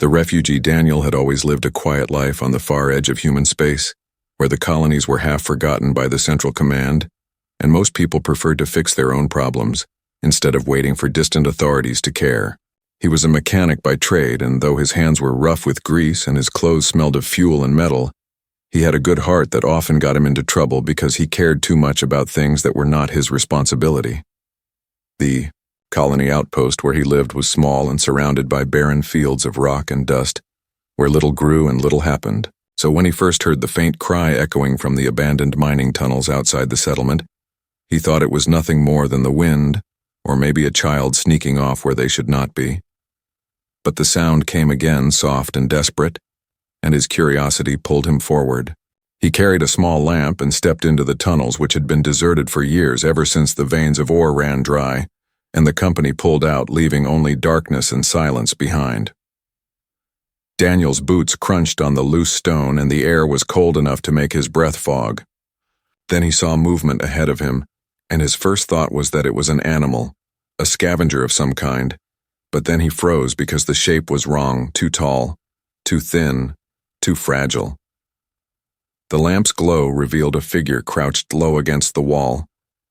The refugee Daniel had always lived a quiet life on the far edge of human space, where the colonies were half forgotten by the Central Command, and most people preferred to fix their own problems, instead of waiting for distant authorities to care. He was a mechanic by trade, and though his hands were rough with grease and his clothes smelled of fuel and metal, he had a good heart that often got him into trouble because he cared too much about things that were not his responsibility. The colony outpost where he lived was small and surrounded by barren fields of rock and dust, where little grew and little happened. So when he first heard the faint cry echoing from the abandoned mining tunnels outside the settlement, he thought it was nothing more than the wind, or maybe a child sneaking off where they should not be. But the sound came again, soft and desperate, and his curiosity pulled him forward. He carried a small lamp and stepped into the tunnels, which had been deserted for years, ever since the veins of ore ran dry, and the company pulled out, leaving only darkness and silence behind. Daniel's boots crunched on the loose stone, and the air was cold enough to make his breath fog. Then he saw movement ahead of him, and his first thought was that it was an animal, a scavenger of some kind, but then he froze because the shape was wrong, too tall, too thin, too fragile. The lamp's glow revealed a figure crouched low against the wall,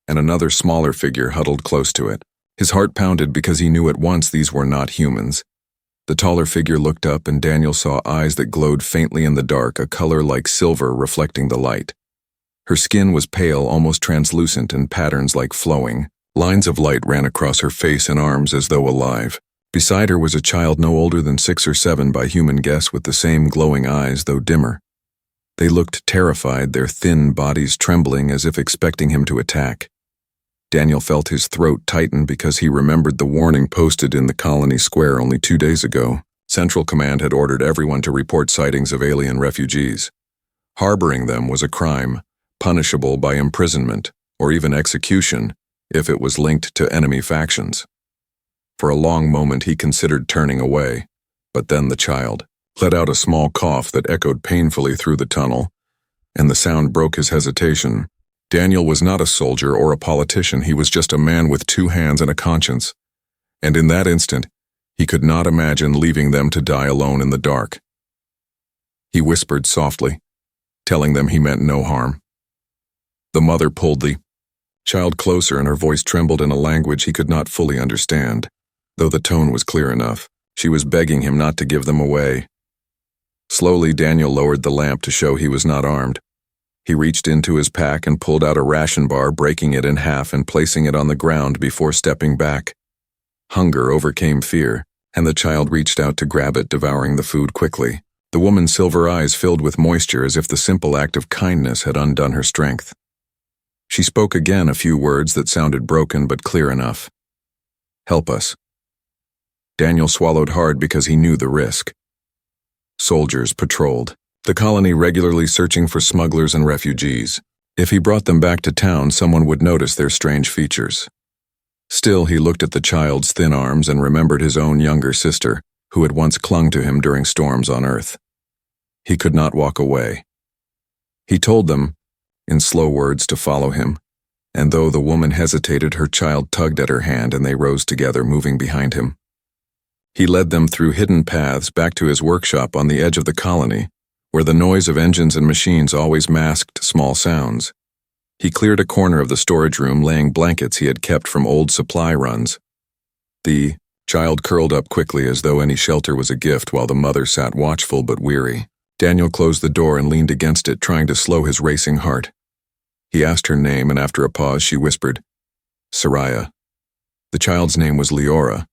and another smaller figure huddled close to it. His heart pounded because he knew at once these were not humans. The taller figure looked up, and Daniel saw eyes that glowed faintly in the dark, a color like silver reflecting the light. Her skin was pale, almost translucent, in patterns like flowing. Lines of light ran across her face and arms as though alive. Beside her was a child no older than 6 or 7 by human guess, with the same glowing eyes, though dimmer. They looked terrified, their thin bodies trembling as if expecting him to attack. Daniel felt his throat tighten because he remembered the warning posted in the colony square only 2 days ago. Central Command had ordered everyone to report sightings of alien refugees. Harboring them was a crime, punishable by imprisonment or even execution if it was linked to enemy factions. For a long moment he considered turning away, but then the child let out a small cough that echoed painfully through the tunnel, and the sound broke his hesitation. Daniel was not a soldier or a politician, he was just a man with 2 hands and a conscience, and in that instant, he could not imagine leaving them to die alone in the dark. He whispered softly, telling them he meant no harm. The mother pulled the child closer, and her voice trembled in a language he could not fully understand, though the tone was clear enough. She was begging him not to give them away. Slowly, Daniel lowered the lamp to show he was not armed. He reached into his pack and pulled out a ration bar, breaking it in half and placing it on the ground before stepping back. Hunger overcame fear, and the child reached out to grab it, devouring the food quickly. The woman's silver eyes filled with moisture as if the simple act of kindness had undone her strength. She spoke again, a few words that sounded broken but clear enough. "Help us." Daniel swallowed hard because he knew the risk. Soldiers patrolled the colony regularly, searching for smugglers and refugees. If he brought them back to town, someone would notice their strange features. Still, he looked at the child's thin arms and remembered his own younger sister, who had once clung to him during storms on Earth. He could not walk away. He told them, in slow words, to follow him, and though the woman hesitated, her child tugged at her hand and they rose together, moving behind him. He led them through hidden paths back to his workshop on the edge of the colony, where the noise of engines and machines always masked small sounds. He cleared a corner of the storage room, laying blankets he had kept from old supply runs. The child curled up quickly as though any shelter was a gift, while the mother sat watchful but weary. Daniel closed the door and leaned against it, trying to slow his racing heart. He asked her name, and after a pause she whispered, "Soraya." The child's name was Leora.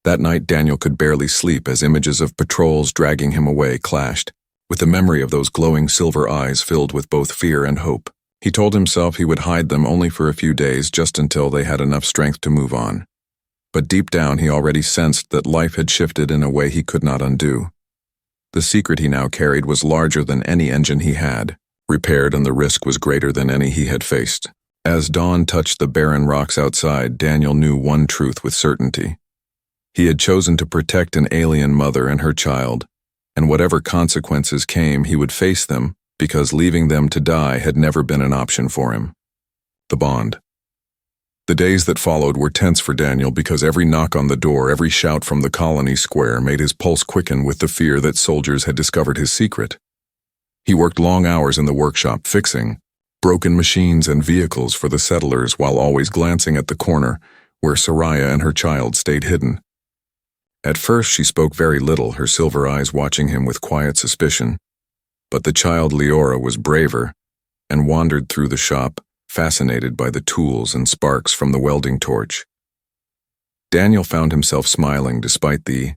That night Daniel could barely sleep as images of patrols dragging him away clashed with the memory of those glowing silver eyes filled with both fear and hope. He told himself he would hide them only for a few days, just until they had enough strength to move on. But deep down he already sensed that life had shifted in a way he could not undo. The secret he now carried was larger than any engine he had repaired, and the risk was greater than any he had faced. As dawn touched the barren rocks outside, Daniel knew one truth with certainty. He had chosen to protect an alien mother and her child, and whatever consequences came, he would face them, because leaving them to die had never been an option for him. The bond. The days that followed were tense for Daniel because every knock on the door, every shout from the colony square made his pulse quicken with the fear that soldiers had discovered his secret. He worked long hours in the workshop fixing broken machines and vehicles for the settlers while always glancing at the corner where Soraya and her child stayed hidden. At first she spoke very little, her silver eyes watching him with quiet suspicion. But the child Leora was braver and wandered through the shop, fascinated by the tools and sparks from the welding torch. Daniel found himself smiling despite the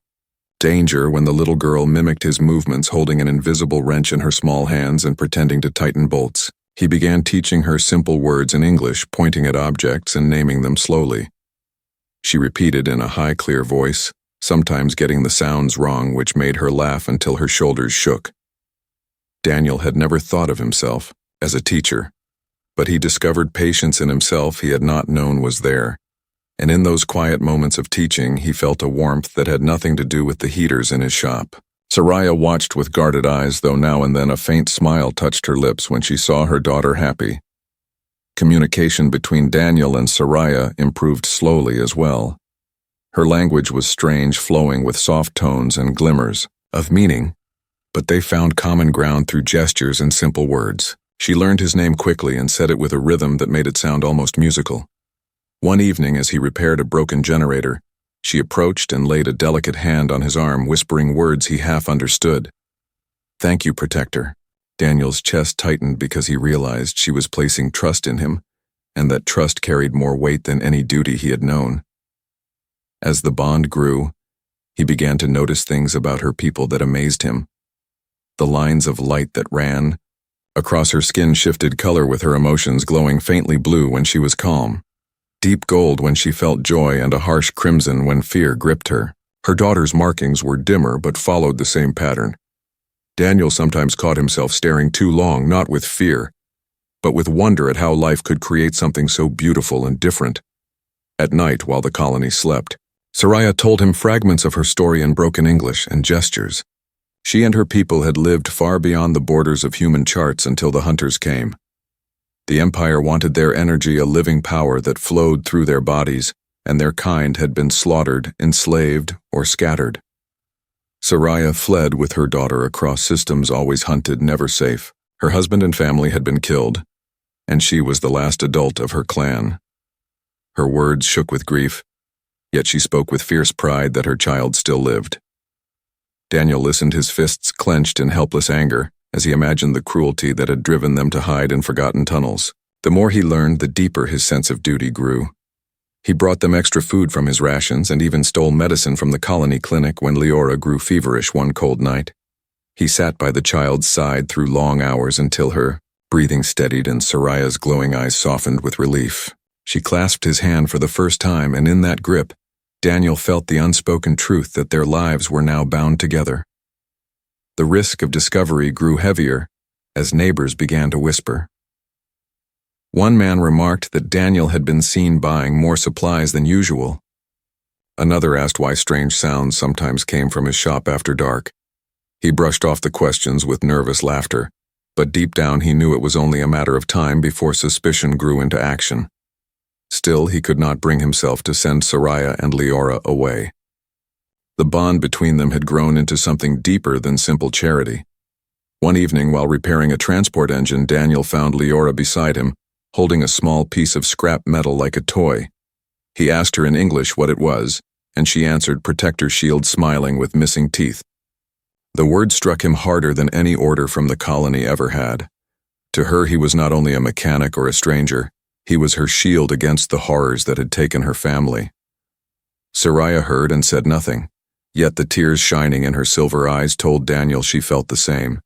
danger when the little girl mimicked his movements, holding an invisible wrench in her small hands and pretending to tighten bolts. He began teaching her simple words in English, pointing at objects and naming them slowly. She repeated in a high, clear voice, sometimes getting the sounds wrong, which made her laugh until her shoulders shook. Daniel had never thought of himself as a teacher, but he discovered patience in himself he had not known was there. And in those quiet moments of teaching, he felt a warmth that had nothing to do with the heaters in his shop. Soraya watched with guarded eyes, though now and then a faint smile touched her lips when she saw her daughter happy. Communication between Daniel and Soraya improved slowly as well. Her language was strange, flowing with soft tones and glimmers of meaning, but they found common ground through gestures and simple words. She learned his name quickly and said it with a rhythm that made it sound almost musical. One evening, as he repaired a broken generator, she approached and laid a delicate hand on his arm, whispering words he half understood. "Thank you, Protector." Daniel's chest tightened because he realized she was placing trust in him, and that trust carried more weight than any duty he had known. As the bond grew, he began to notice things about her people that amazed him. The lines of light that ran across her skin shifted color with her emotions, glowing faintly blue when she was calm, deep gold when she felt joy, and a harsh crimson when fear gripped her. Her daughter's markings were dimmer but followed the same pattern. Daniel sometimes caught himself staring too long, not with fear, but with wonder at how life could create something so beautiful and different. At night, while the colony slept, Soraya told him fragments of her story in broken English and gestures. She and her people had lived far beyond the borders of human charts until the hunters came. The Empire wanted their energy, a living power that flowed through their bodies, and their kind had been slaughtered, enslaved, or scattered. Soraya fled with her daughter across systems always hunted, never safe. Her husband and family had been killed, and she was the last adult of her clan. Her words shook with grief, yet she spoke with fierce pride that her child still lived. Daniel listened, his fists clenched in helpless anger, as he imagined the cruelty that had driven them to hide in forgotten tunnels. The more he learned, the deeper his sense of duty grew. He brought them extra food from his rations and even stole medicine from the colony clinic when Leora grew feverish one cold night. He sat by the child's side through long hours until her breathing steadied and Soraya's glowing eyes softened with relief. She clasped his hand for the first time, and in that grip, Daniel felt the unspoken truth that their lives were now bound together. The risk of discovery grew heavier as neighbors began to whisper. One man remarked that Daniel had been seen buying more supplies than usual. Another asked why strange sounds sometimes came from his shop after dark. He brushed off the questions with nervous laughter, but deep down he knew it was only a matter of time before suspicion grew into action. Still, he could not bring himself to send Soraya and Leora away. The bond between them had grown into something deeper than simple charity. One evening, while repairing a transport engine, Daniel found Leora beside him, holding a small piece of scrap metal like a toy. He asked her in English what it was, and she answered Protector Shield, smiling with missing teeth. The word struck him harder than any order from the colony ever had. To her, he was not only a mechanic or a stranger, he was her shield against the horrors that had taken her family. Soraya heard and said nothing, yet the tears shining in her silver eyes told Daniel she felt the same.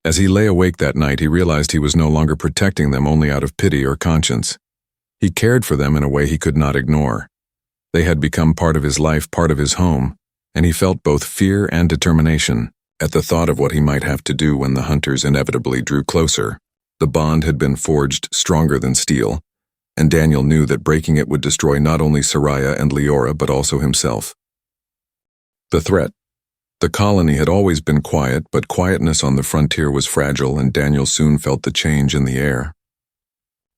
As he lay awake that night, he realized he was no longer protecting them only out of pity or conscience. He cared for them in a way he could not ignore. They had become part of his life, part of his home, and he felt both fear and determination at the thought of what he might have to do when the hunters inevitably drew closer. The bond had been forged stronger than steel, and Daniel knew that breaking it would destroy not only Soraya and Leora but also himself. The threat. The colony had always been quiet, but quietness on the frontier was fragile, and Daniel soon felt the change in the air.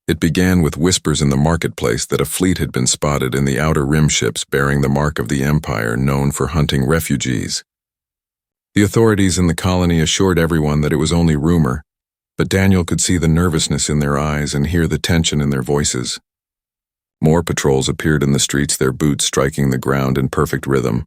It began with whispers in the marketplace that a fleet had been spotted in the outer rim ships bearing the mark of the Empire known for hunting refugees. The authorities in the colony assured everyone that it was only rumor, but Daniel could see the nervousness in their eyes and hear the tension in their voices. More patrols appeared in the streets, their boots striking the ground in perfect rhythm,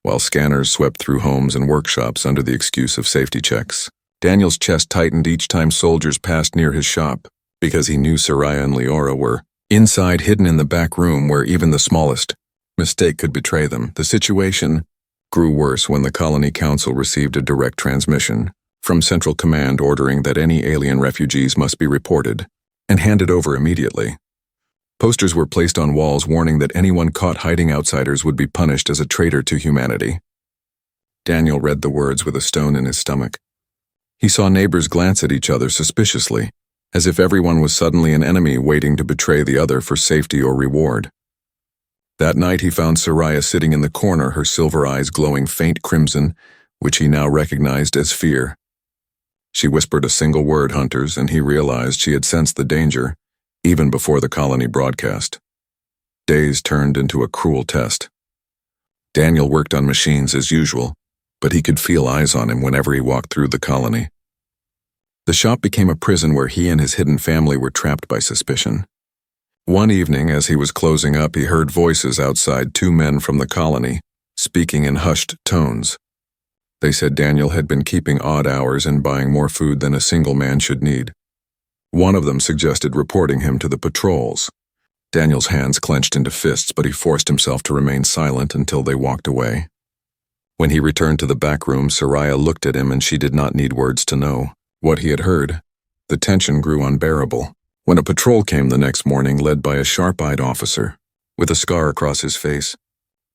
while scanners swept through homes and workshops under the excuse of safety checks. Daniel's chest tightened each time soldiers passed near his shop, because he knew Soraya and Leora were inside, hidden in the back room where even the smallest mistake could betray them. The situation grew worse when the Colony Council received a direct transmission from Central Command ordering that any alien refugees must be reported and handed over immediately. Posters were placed on walls warning that anyone caught hiding outsiders would be punished as a traitor to humanity. Daniel read the words with a stone in his stomach. He saw neighbors glance at each other suspiciously, as if everyone was suddenly an enemy waiting to betray the other for safety or reward. That night he found Soraya sitting in the corner, her silver eyes glowing faint crimson, which he now recognized as fear. She whispered a single word, "Hunters," and he realized she had sensed the danger, even before the colony broadcast. Days turned into a cruel test. Daniel worked on machines as usual, but he could feel eyes on him whenever he walked through the colony. The shop became a prison where he and his hidden family were trapped by suspicion. One evening, as he was closing up, he heard voices outside, two men from the colony, speaking in hushed tones. They said Daniel had been keeping odd hours and buying more food than a single man should need. One of them suggested reporting him to the patrols. Daniel's hands clenched into fists, but he forced himself to remain silent until they walked away. When he returned to the back room, Soraya looked at him, and she did not need words to know what he had heard. The tension grew unbearable when a patrol came the next morning, led by a sharp-eyed officer with a scar across his face.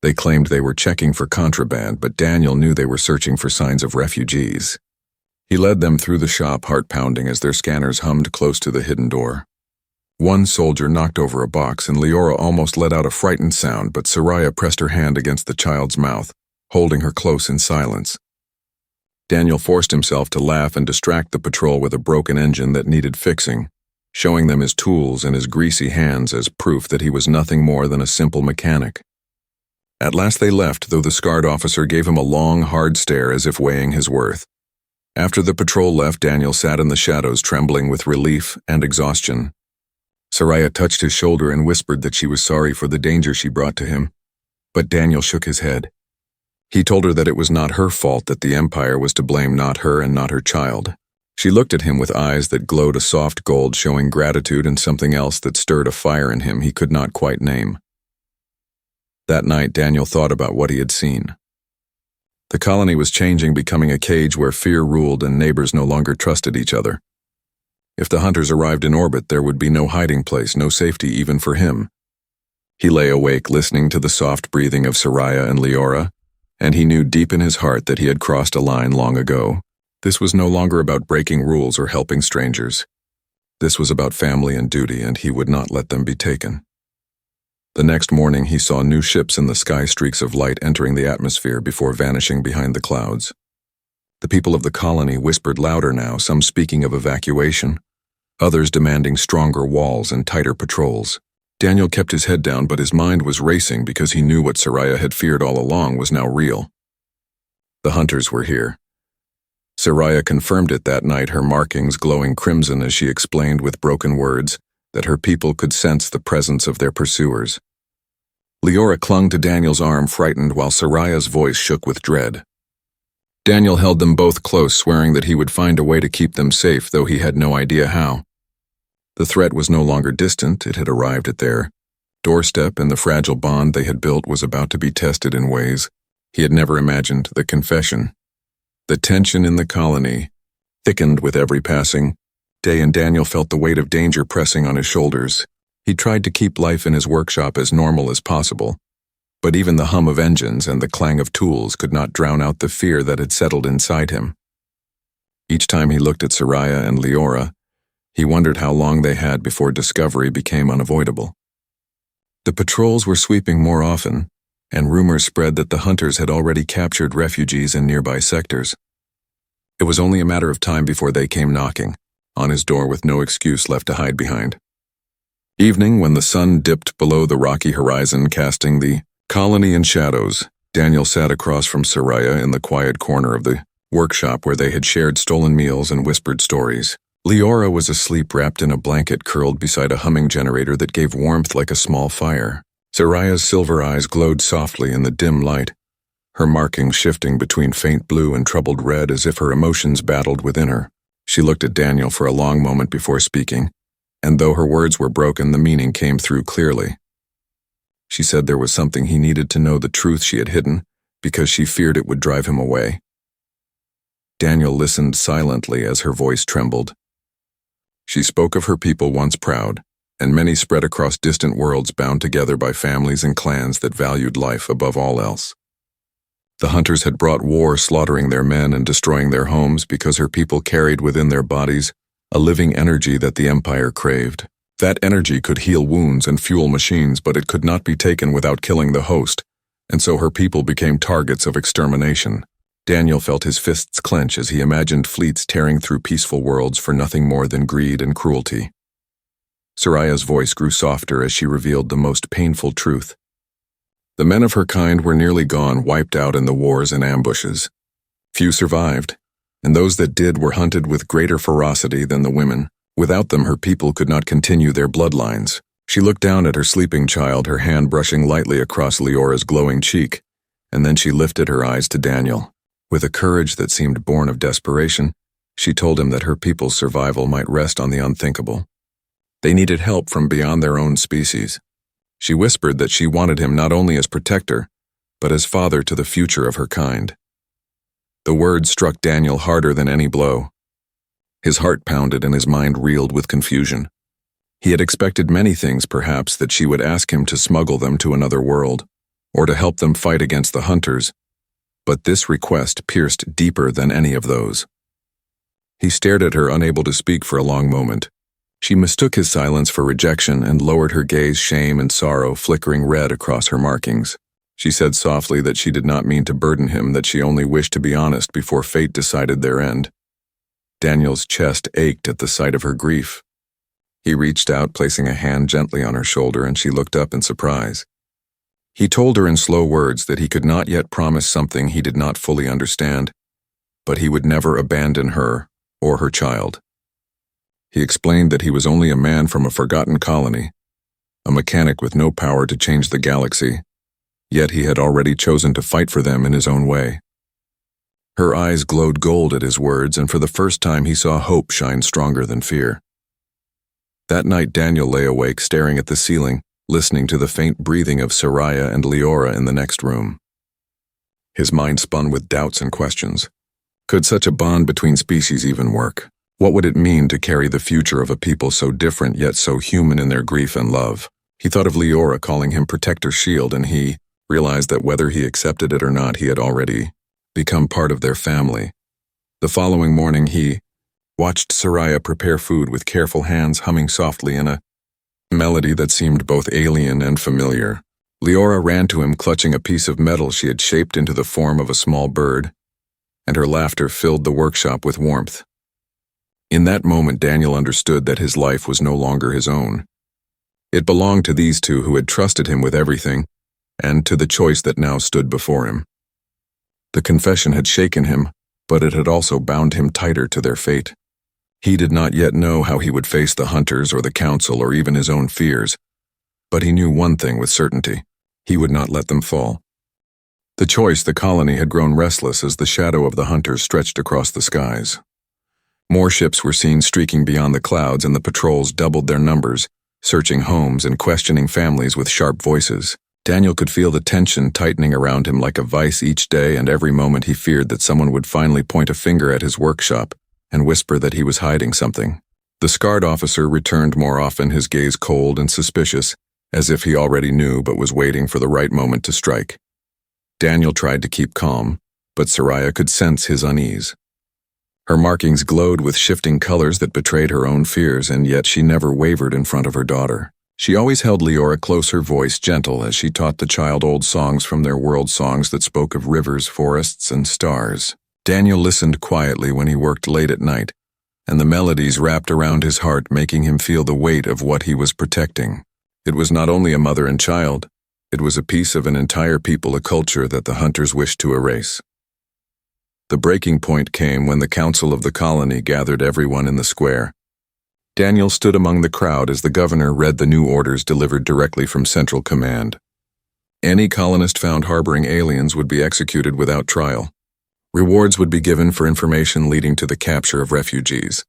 They claimed they were checking for contraband, but Daniel knew they were searching for signs of refugees. He led them through the shop, heart-pounding as their scanners hummed close to the hidden door. One soldier knocked over a box, and Leora almost let out a frightened sound, but Soraya pressed her hand against the child's mouth, holding her close in silence. Daniel forced himself to laugh and distract the patrol with a broken engine that needed fixing, showing them his tools and his greasy hands as proof that he was nothing more than a simple mechanic. At last they left, though the scarred officer gave him a long, hard stare as if weighing his worth. After the patrol left, Daniel sat in the shadows, trembling with relief and exhaustion. Soraya touched his shoulder and whispered that she was sorry for the danger she brought to him, but Daniel shook his head. He told her that it was not her fault, that the Empire was to blame, not her and not her child. She looked at him with eyes that glowed a soft gold, showing gratitude and something else that stirred a fire in him he could not quite name. That night, Daniel thought about what he had seen. The colony was changing, becoming a cage where fear ruled and neighbors no longer trusted each other. If the hunters arrived in orbit, there would be no hiding place, no safety even for him. He lay awake, listening to the soft breathing of Soraya and Leora, and he knew deep in his heart that he had crossed a line long ago. This was no longer about breaking rules or helping strangers. This was about family and duty, and he would not let them be taken. The next morning he saw new ships in the sky, streaks of light entering the atmosphere before vanishing behind the clouds. The people of the colony whispered louder now, some speaking of evacuation, others demanding stronger walls and tighter patrols. Daniel kept his head down, but his mind was racing because he knew what Soraya had feared all along was now real. The hunters were here. Soraya confirmed it that night, her markings glowing crimson as she explained with broken words that her people could sense the presence of their pursuers. Leora clung to Daniel's arm, frightened, while Soraya's voice shook with dread. Daniel held them both close, swearing that he would find a way to keep them safe, though he had no idea how. The threat was no longer distant, it had arrived at their doorstep, and the fragile bond they had built was about to be tested in ways he had never imagined. The confession. The tension in the colony thickened with every passing day, and Daniel felt the weight of danger pressing on his shoulders. He tried to keep life in his workshop as normal as possible, but even the hum of engines and the clang of tools could not drown out the fear that had settled inside him. Each time he looked at Soraya and Leora, he wondered how long they had before discovery became unavoidable. The patrols were sweeping more often, and rumors spread that the hunters had already captured refugees in nearby sectors. It was only a matter of time before they came knocking on his door with no excuse left to hide behind. Evening, when the sun dipped below the rocky horizon, casting the colony in shadows, Daniel sat across from Soraya in the quiet corner of the workshop where they had shared stolen meals and whispered stories. Leora was asleep, wrapped in a blanket, curled beside a humming generator that gave warmth like a small fire. Soraya's silver eyes glowed softly in the dim light, her markings shifting between faint blue and troubled red as if her emotions battled within her. She looked at Daniel for a long moment before speaking, and though her words were broken, the meaning came through clearly. She said there was something he needed to know, the truth she had hidden, because she feared it would drive him away. Daniel listened silently as her voice trembled. She spoke of her people once proud, and many spread across distant worlds bound together by families and clans that valued life above all else. The hunters had brought war, slaughtering their men and destroying their homes because her people carried within their bodies a living energy that the Empire craved. That energy could heal wounds and fuel machines, but it could not be taken without killing the host, and so her people became targets of extermination. Daniel felt his fists clench as he imagined fleets tearing through peaceful worlds for nothing more than greed and cruelty. Soraya's voice grew softer as she revealed the most painful truth. The men of her kind were nearly gone, wiped out in the wars and ambushes. Few survived, and those that did were hunted with greater ferocity than the women. Without them, her people could not continue their bloodlines. She looked down at her sleeping child, her hand brushing lightly across Leora's glowing cheek, and then she lifted her eyes to Daniel. With a courage that seemed born of desperation, she told him that her people's survival might rest on the unthinkable. They needed help from beyond their own species. She whispered that she wanted him not only as protector, but as father to the future of her kind. The words struck Daniel harder than any blow. His heart pounded and his mind reeled with confusion. He had expected many things, perhaps, that she would ask him to smuggle them to another world, or to help them fight against the hunters, but this request pierced deeper than any of those. He stared at her, unable to speak for a long moment. She mistook his silence for rejection and lowered her gaze, shame and sorrow flickering red across her markings. She said softly that she did not mean to burden him, that she only wished to be honest before fate decided their end. Daniel's chest ached at the sight of her grief. He reached out, placing a hand gently on her shoulder, and she looked up in surprise. He told her in slow words that he could not yet promise something he did not fully understand, but he would never abandon her or her child. He explained that he was only a man from a forgotten colony, a mechanic with no power to change the galaxy, yet he had already chosen to fight for them in his own way. Her eyes glowed gold at his words, and for the first time he saw hope shine stronger than fear. That night Daniel lay awake, staring at the ceiling, listening to the faint breathing of Soraya and Leora in the next room. His mind spun with doubts and questions. Could such a bond between species even work? What would it mean to carry the future of a people so different yet so human in their grief and love? He thought of Leora calling him Protector Shield, and he realized that whether he accepted it or not, he had already become part of their family. The following morning he watched Soraya prepare food with careful hands, humming softly in a melody that seemed both alien and familiar. Leora ran to him, clutching a piece of metal she had shaped into the form of a small bird, and her laughter filled the workshop with warmth. In that moment, Daniel understood that his life was no longer his own. It belonged to these two who had trusted him with everything, and to the choice that now stood before him. The confession had shaken him, but it had also bound him tighter to their fate. He did not yet know how he would face the hunters or the council or even his own fears, but he knew one thing with certainty: he would not let them fall. The colony had grown restless as the shadow of the hunters stretched across the skies. More ships were seen streaking beyond the clouds, and the patrols doubled their numbers, searching homes and questioning families with sharp voices. Daniel could feel the tension tightening around him like a vice each day, and every moment he feared that someone would finally point a finger at his workshop and whisper that he was hiding something. The scarred officer returned more often, his gaze cold and suspicious, as if he already knew but was waiting for the right moment to strike. Daniel tried to keep calm, but Soraya could sense his unease. Her markings glowed with shifting colors that betrayed her own fears, and yet she never wavered in front of her daughter. She always held Leora close, her voice gentle as she taught the child old songs from their world, songs that spoke of rivers, forests, and stars. Daniel listened quietly when he worked late at night, and the melodies wrapped around his heart, making him feel the weight of what he was protecting. It was not only a mother and child, it was a piece of an entire people, a culture that the hunters wished to erase. The breaking point came when the council of the colony gathered everyone in the square. Daniel stood among the crowd as the governor read the new orders delivered directly from Central Command. Any colonist found harboring aliens would be executed without trial. Rewards would be given for information leading to the capture of refugees.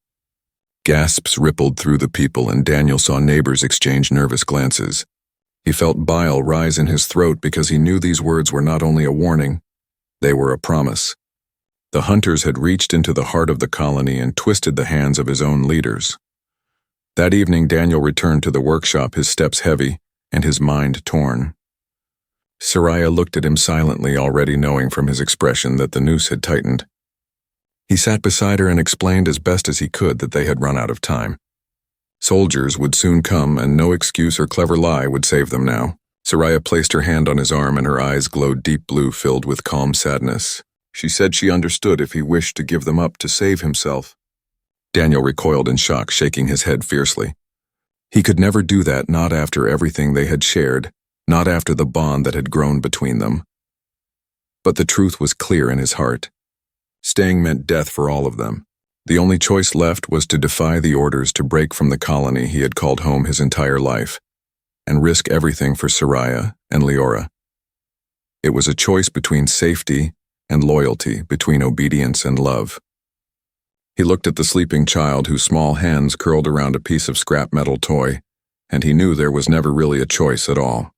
Gasps rippled through the people, and Daniel saw neighbors exchange nervous glances. He felt bile rise in his throat because he knew these words were not only a warning, they were a promise. The hunters had reached into the heart of the colony and twisted the hands of his own leaders. That evening, Daniel returned to the workshop, his steps heavy and his mind torn. Soraya looked at him silently, already knowing from his expression that the noose had tightened. He sat beside her and explained as best as he could that they had run out of time. Soldiers would soon come, and no excuse or clever lie would save them now. Soraya placed her hand on his arm, and her eyes glowed deep blue, filled with calm sadness. She said she understood if he wished to give them up to save himself. Daniel recoiled in shock, shaking his head fiercely. He could never do that, not after everything they had shared, not after the bond that had grown between them. But the truth was clear in his heart. Staying meant death for all of them. The only choice left was to defy the orders to break from the colony he had called home his entire life, and risk everything for Soraya and Leora. It was a choice between safety and loyalty, between obedience and love. He looked at the sleeping child whose small hands curled around a piece of scrap metal toy, and he knew there was never really a choice at all.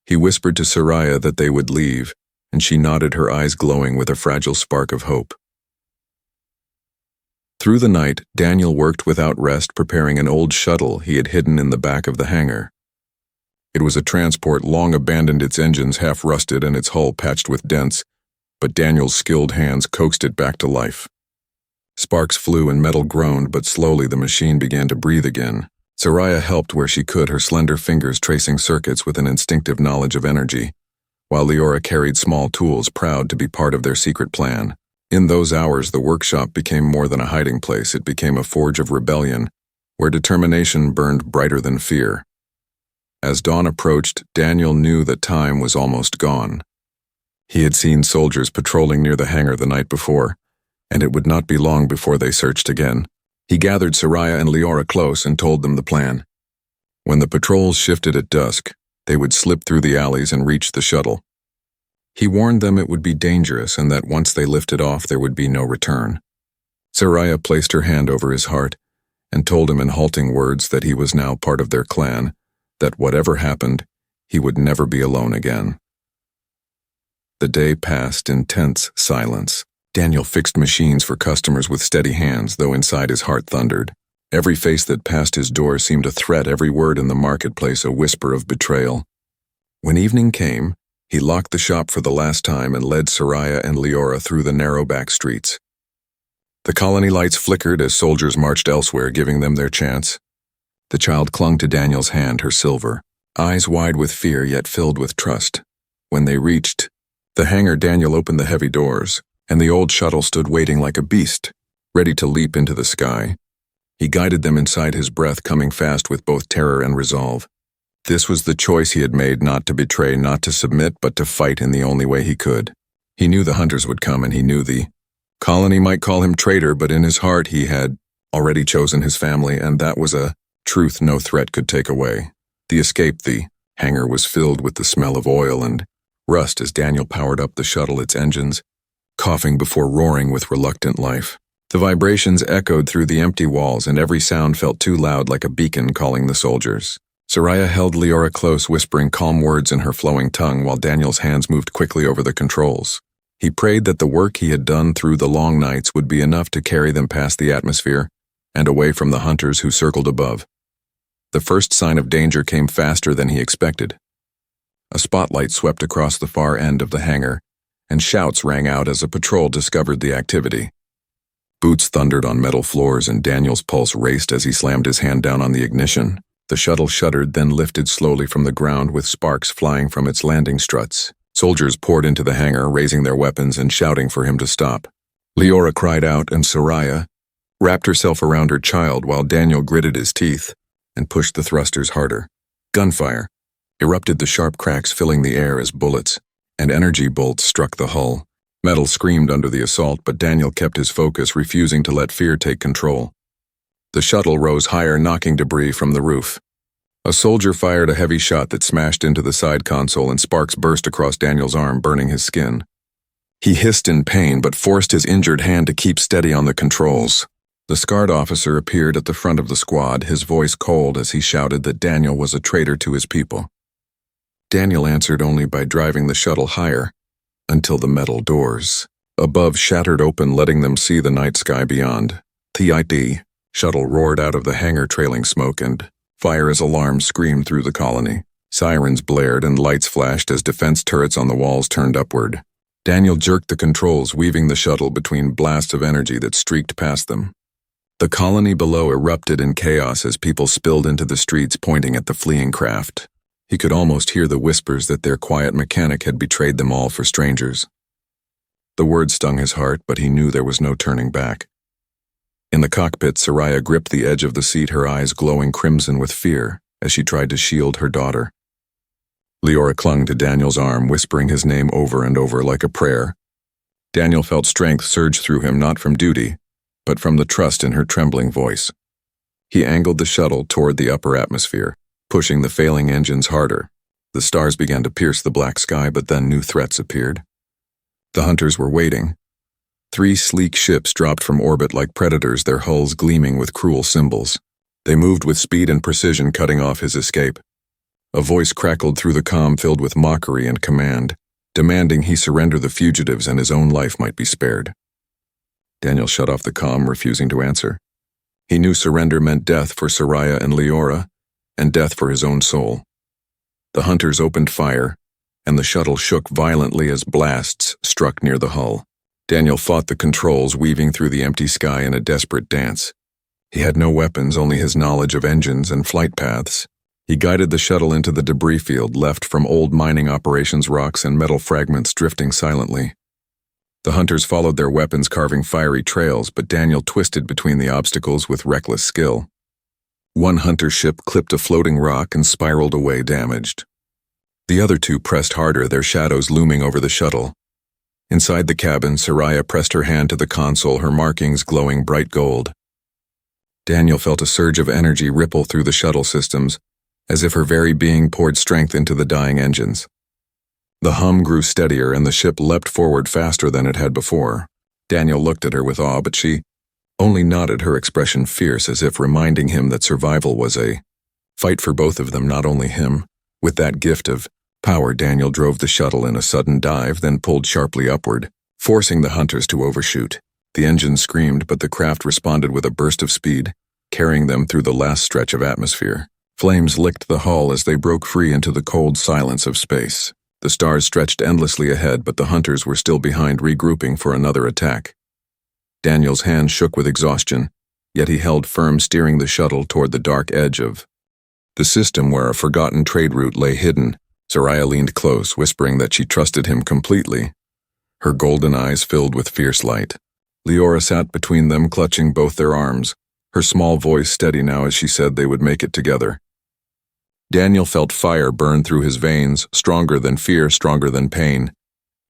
He whispered to Soraya that they would leave, and she nodded, her eyes glowing with a fragile spark of hope. Through the night, Daniel worked without rest, preparing an old shuttle he had hidden in the back of the hangar. It was a transport long abandoned, its engines half rusted and its hull patched with dents, but Daniel's skilled hands coaxed it back to life. Sparks flew and metal groaned, but slowly the machine began to breathe again. Soraya helped where she could, her slender fingers tracing circuits with an instinctive knowledge of energy, while Leora carried small tools, proud to be part of their secret plan. In those hours, the workshop became more than a hiding place. It became a forge of rebellion, where determination burned brighter than fear. As dawn approached, Daniel knew that time was almost gone. He had seen soldiers patrolling near the hangar the night before, and it would not be long before they searched again. He gathered Soraya and Leora close and told them the plan. When the patrols shifted at dusk, they would slip through the alleys and reach the shuttle. He warned them it would be dangerous and that once they lifted off there would be no return. Soraya placed her hand over his heart and told him in halting words that he was now part of their clan, that whatever happened, he would never be alone again. The day passed in tense silence. Daniel fixed machines for customers with steady hands, though inside his heart thundered. Every face that passed his door seemed a threat, every word in the marketplace a whisper of betrayal. When evening came, he locked the shop for the last time and led Soraya and Leora through the narrow back streets. The colony lights flickered as soldiers marched elsewhere, giving them their chance. The child clung to Daniel's hand, her silver, eyes wide with fear yet filled with trust. When they reached the hangar, Daniel opened the heavy doors, and the old shuttle stood waiting like a beast, ready to leap into the sky. He guided them inside, his breath coming fast with both terror and resolve. This was the choice he had made, not to betray, not to submit, but to fight in the only way he could. He knew the hunters would come, and he knew the colony might call him traitor, but in his heart he had already chosen his family, and that was a truth no threat could take away. The escape, the hangar was filled with the smell of oil and rust as Daniel powered up the shuttle, its engines coughing before roaring with reluctant life. The vibrations echoed through the empty walls, and every sound felt too loud, like a beacon calling the soldiers. Soraya held Leora close, whispering calm words in her flowing tongue, while Daniel's hands moved quickly over the controls. He prayed that the work he had done through the long nights would be enough to carry them past the atmosphere and away from the hunters who circled above. The first sign of danger came faster than he expected. A spotlight swept across the far end of the hangar, and shouts rang out as a patrol discovered the activity. Boots thundered on metal floors, and Daniel's pulse raced as he slammed his hand down on the ignition. The shuttle shuddered, then lifted slowly from the ground with sparks flying from its landing struts. Soldiers poured into the hangar, raising their weapons and shouting for him to stop. Leora cried out, and Soraya, wrapped herself around her child while Daniel gritted his teeth and pushed the thrusters harder. Gunfire erupted, the sharp cracks filling the air as bullets and energy bolts struck the hull. Metal screamed under the assault, but Daniel kept his focus, refusing to let fear take control. The shuttle rose higher, knocking debris from the roof. A soldier fired a heavy shot that smashed into the side console, and sparks burst across Daniel's arm, burning his skin. He hissed in pain, but forced his injured hand to keep steady on the controls. The scarred officer appeared at the front of the squad, his voice cold as he shouted that Daniel was a traitor to his people. Daniel answered only by driving the shuttle higher, until the metal doors above shattered open, letting them see the night sky beyond. The shuttle roared out of the hangar, trailing smoke, and fire as alarms screamed through the colony. Sirens blared and lights flashed as defense turrets on the walls turned upward. Daniel jerked the controls, weaving the shuttle between blasts of energy that streaked past them. The colony below erupted in chaos as people spilled into the streets, pointing at the fleeing craft. He could almost hear the whispers that their quiet mechanic had betrayed them all for strangers. The words stung his heart, but he knew there was no turning back. In the cockpit, Soraya gripped the edge of the seat, her eyes glowing crimson with fear as she tried to shield her daughter. Leora clung to Daniel's arm, whispering his name over and over like a prayer. Daniel felt strength surge through him, not from duty, but from the trust in her trembling voice. He angled the shuttle toward the upper atmosphere, pushing the failing engines harder. The stars began to pierce the black sky, but then new threats appeared. The hunters were waiting. 3 sleek ships dropped from orbit like predators, their hulls gleaming with cruel symbols. They moved with speed and precision, cutting off his escape. A voice crackled through the comm, filled with mockery and command, demanding he surrender the fugitives and his own life might be spared. Daniel shut off the comm, refusing to answer. He knew surrender meant death for Soraya and Leora, and death for his own soul. The hunters opened fire, and the shuttle shook violently as blasts struck near the hull. Daniel fought the controls, weaving through the empty sky in a desperate dance. He had no weapons, only his knowledge of engines and flight paths. He guided the shuttle into the debris field left from old mining operations, rocks and metal fragments drifting silently. The hunters followed their weapons, carving fiery trails, but Daniel twisted between the obstacles with reckless skill. One hunter ship clipped a floating rock and spiraled away damaged. The other 2 pressed harder, their shadows looming over the shuttle. Inside the cabin, Soraya pressed her hand to the console, her markings glowing bright gold. Daniel felt a surge of energy ripple through the shuttle systems, as if her very being poured strength into the dying engines. The hum grew steadier, and the ship leapt forward faster than it had before. Daniel looked at her with awe, but she only nodded, her expression fierce, as if reminding him that survival was a fight for both of them, not only him. With that gift of power, Daniel drove the shuttle in a sudden dive, then pulled sharply upward, forcing the hunters to overshoot. The engine screamed, but the craft responded with a burst of speed, carrying them through the last stretch of atmosphere. Flames licked the hull as they broke free into the cold silence of space. The stars stretched endlessly ahead, but the hunters were still behind, regrouping for another attack. Daniel's hand shook with exhaustion, yet he held firm, steering the shuttle toward the dark edge of the system where a forgotten trade route lay hidden. Soraya leaned close, whispering that she trusted him completely, her golden eyes filled with fierce light. Leora sat between them, clutching both their arms, her small voice steady now as she said they would make it together. Daniel felt fire burn through his veins, stronger than fear, stronger than pain.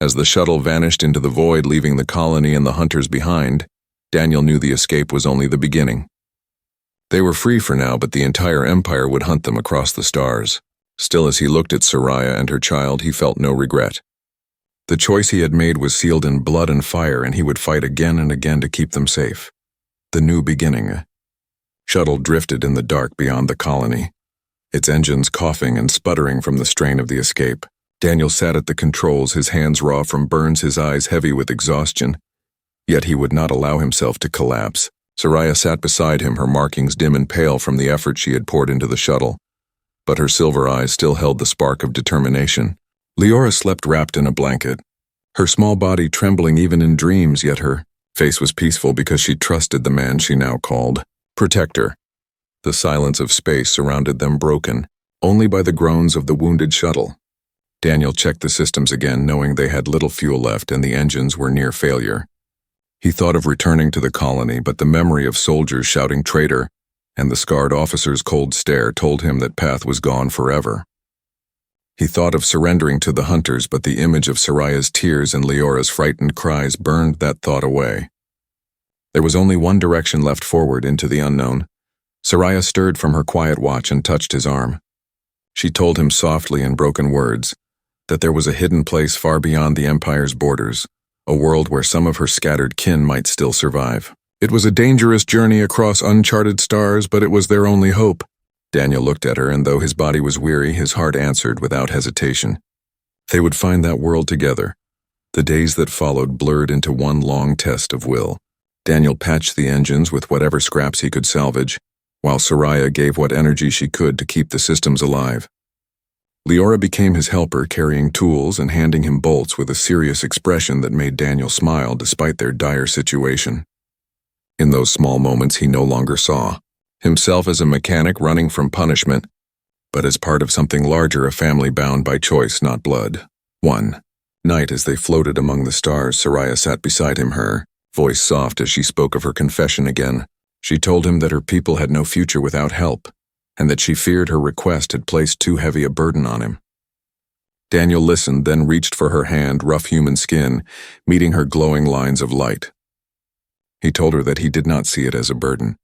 As the shuttle vanished into the void, leaving the colony and the hunters behind, Daniel knew the escape was only the beginning. They were free for now, but the entire empire would hunt them across the stars. Still, as he looked at Soraya and her child, he felt no regret. The choice he had made was sealed in blood and fire, and he would fight again and again to keep them safe. The new beginning. Shuttle drifted in the dark beyond the colony, its engines coughing and sputtering from the strain of the escape. Daniel sat at the controls, his hands raw from burns, his eyes heavy with exhaustion. Yet he would not allow himself to collapse. Soraya sat beside him, her markings dim and pale from the effort she had poured into the shuttle, but her silver eyes still held the spark of determination. Leora slept wrapped in a blanket, her small body trembling even in dreams, yet her face was peaceful because she trusted the man she now called protector. The silence of space surrounded them, broken only by the groans of the wounded shuttle. Daniel checked the systems again, knowing they had little fuel left and the engines were near failure. He thought of returning to the colony, but the memory of soldiers shouting "traitor" and the scarred officer's cold stare told him that path was gone forever. He thought of surrendering to the hunters, but the image of Soraya's tears and Leora's frightened cries burned that thought away. There was only one direction left: forward into the unknown. Soraya stirred from her quiet watch and touched his arm. She told him softly in broken words that there was a hidden place far beyond the Empire's borders, a world where some of her scattered kin might still survive. It was a dangerous journey across uncharted stars, but it was their only hope. Daniel looked at her, and though his body was weary, his heart answered without hesitation. They would find that world together. The days that followed blurred into one long test of will. Daniel patched the engines with whatever scraps he could salvage, while Soraya gave what energy she could to keep the systems alive. Leora became his helper, carrying tools and handing him bolts with a serious expression that made Daniel smile despite their dire situation. In those small moments, he no longer saw himself as a mechanic running from punishment, but as part of something larger, a family bound by choice, not blood. One night, as they floated among the stars, Soraya sat beside him, her voice soft as she spoke of her confession again. She told him that her people had no future without help, and that she feared her request had placed too heavy a burden on him. Daniel listened, then reached for her hand, rough human skin, meeting her glowing lines of light. He told her that he did not see it as a burden.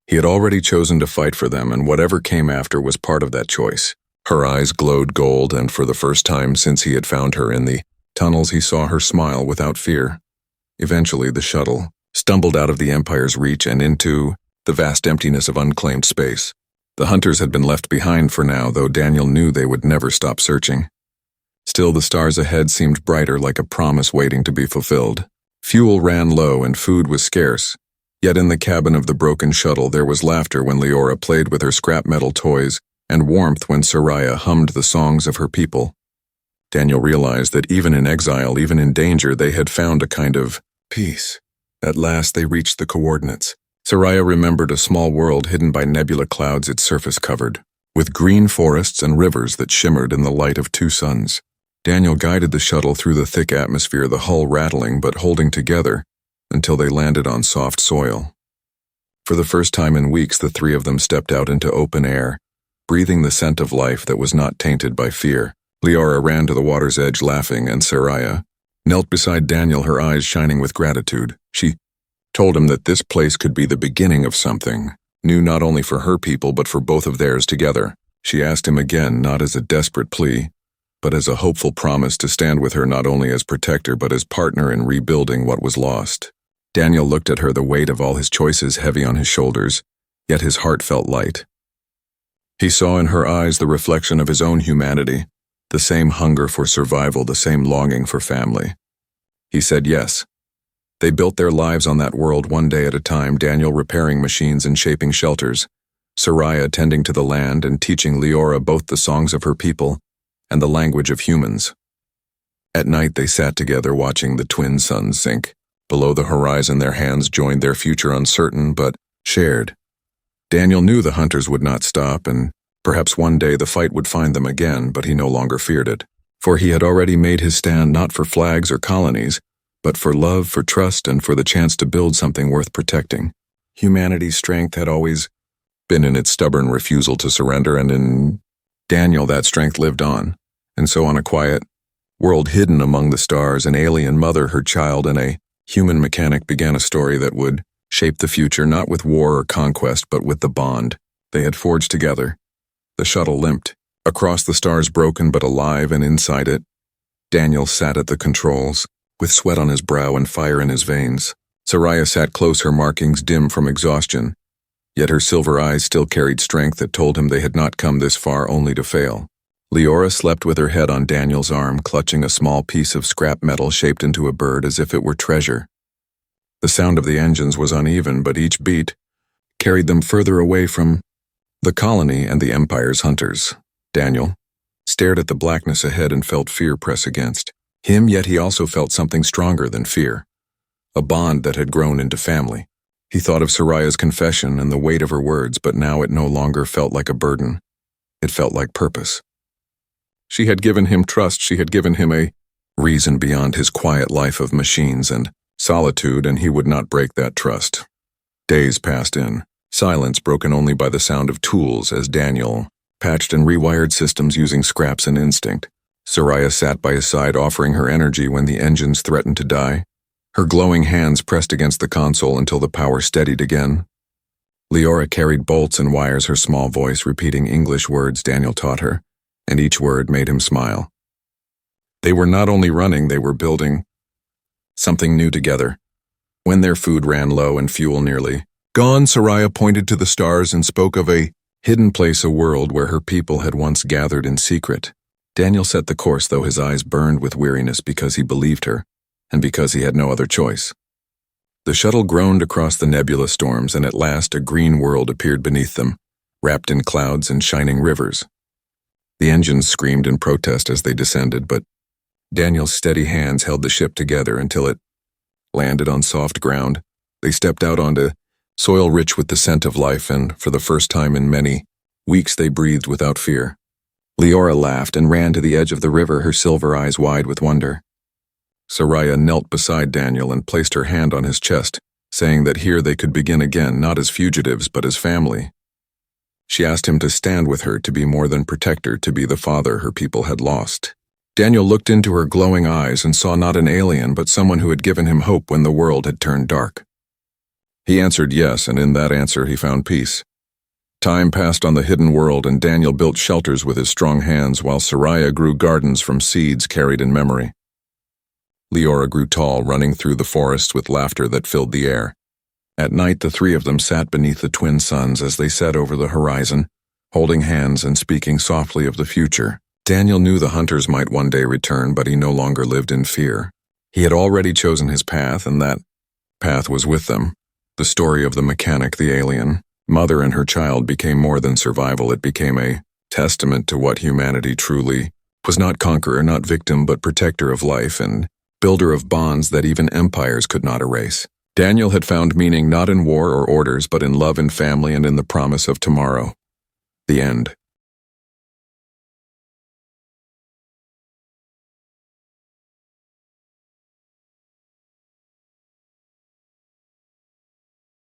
He had already chosen to fight for them, and whatever came after was part of that choice. Her eyes glowed gold, and for the first time since he had found her in the tunnels, he saw her smile without fear. Eventually, the shuttle stumbled out of the Empire's reach and into the vast emptiness of unclaimed space. The hunters had been left behind for now, though Daniel knew they would never stop searching. Still, the stars ahead seemed brighter, like a promise waiting to be fulfilled. Fuel ran low and food was scarce. Yet in the cabin of the broken shuttle there was laughter when Leora played with her scrap metal toys, and warmth when Soraya hummed the songs of her people. Daniel realized that even in exile, even in danger, they had found a kind of peace. At last they reached the coordinates. Soraya remembered a small world hidden by nebula clouds, its surface covered, with green forests and rivers that shimmered in the light of two suns. Daniel guided the shuttle through the thick atmosphere, the hull rattling but holding together, until they landed on soft soil. For the first time in weeks, the three of them stepped out into open air, breathing the scent of life that was not tainted by fear. Leora ran to the water's edge laughing, and Soraya knelt beside Daniel, her eyes shining with gratitude. She told him that this place could be the beginning of something new, not only for her people but for both of theirs together. She asked him again, not as a desperate plea, but as a hopeful promise to stand with her not only as protector but as partner in rebuilding what was lost. Daniel looked at her, the weight of all his choices heavy on his shoulders, yet his heart felt light. He saw in her eyes the reflection of his own humanity, the same hunger for survival, the same longing for family. He said yes. They built their lives on that world one day at a time, Daniel repairing machines and shaping shelters, Soraya tending to the land and teaching Leora both the songs of her people and the language of humans. At night they sat together watching the twin suns sink. Below the horizon their hands joined, their future uncertain but shared. Daniel knew the hunters would not stop, and perhaps one day the fight would find them again, but he no longer feared it. For he had already made his stand, not for flags or colonies, but for love, for trust, and for the chance to build something worth protecting. Humanity's strength had always been in its stubborn refusal to surrender, and in Daniel that strength lived on. And so on a quiet world hidden among the stars, an alien mother, her child, and a human mechanic began a story that would shape the future, not with war or conquest, but with the bond they had forged together. The shuttle limped across the stars, broken but alive, and inside it, Daniel sat at the controls, with sweat on his brow and fire in his veins. Soraya sat close, her markings dim from exhaustion, yet her silver eyes still carried strength that told him they had not come this far only to fail. Leora slept with her head on Daniel's arm, clutching a small piece of scrap metal shaped into a bird as if it were treasure. The sound of the engines was uneven, but each beat carried them further away from the colony and the Empire's hunters. Daniel stared at the blackness ahead and felt fear press against him, yet he also felt something stronger than fear, a bond that had grown into family. He thought of Soraya's confession and the weight of her words, but now it no longer felt like a burden. It felt like purpose. She had given him trust, she had given him a reason beyond his quiet life of machines and solitude, and he would not break that trust. Days passed in, silence broken only by the sound of tools as Daniel patched and rewired systems using scraps and instinct. Soraya sat by his side, offering her energy when the engines threatened to die. Her glowing hands pressed against the console until the power steadied again. Leora carried bolts and wires, her small voice repeating English words Daniel taught her, and each word made him smile. They were not only running, they were building something new together. When their food ran low and fuel nearly gone, Soraya pointed to the stars and spoke of a hidden place, a world where her people had once gathered in secret. Daniel set the course, though his eyes burned with weariness because he believed her, and because he had no other choice. The shuttle groaned across the nebula storms, and at last a green world appeared beneath them, wrapped in clouds and shining rivers. The engines screamed in protest as they descended, but Daniel's steady hands held the ship together until it landed on soft ground. They stepped out onto soil rich with the scent of life, and for the first time in many weeks they breathed without fear. Leora laughed and ran to the edge of the river, her silver eyes wide with wonder. Soraya knelt beside Daniel and placed her hand on his chest, saying that here they could begin again, not as fugitives but as family. She asked him to stand with her, to be more than protector, to be the father her people had lost. Daniel looked into her glowing eyes and saw not an alien but someone who had given him hope when the world had turned dark. He answered yes, and in that answer he found peace. Time passed on the hidden world, and Daniel built shelters with his strong hands, while Soraya grew gardens from seeds carried in memory. Leora grew tall, running through the forests with laughter that filled the air. At night the three of them sat beneath the twin suns as they sat over the horizon, holding hands and speaking softly of the future. Daniel knew the hunters might one day return, but he no longer lived in fear. He had already chosen his path, and that path was with them. The story of the mechanic, the alien, mother and her child became more than survival. It became a testament to what humanity truly was: not conqueror, not victim, but protector of life and builder of bonds that even empires could not erase. Daniel had found meaning not in war or orders, but in love and family and in the promise of tomorrow. The end.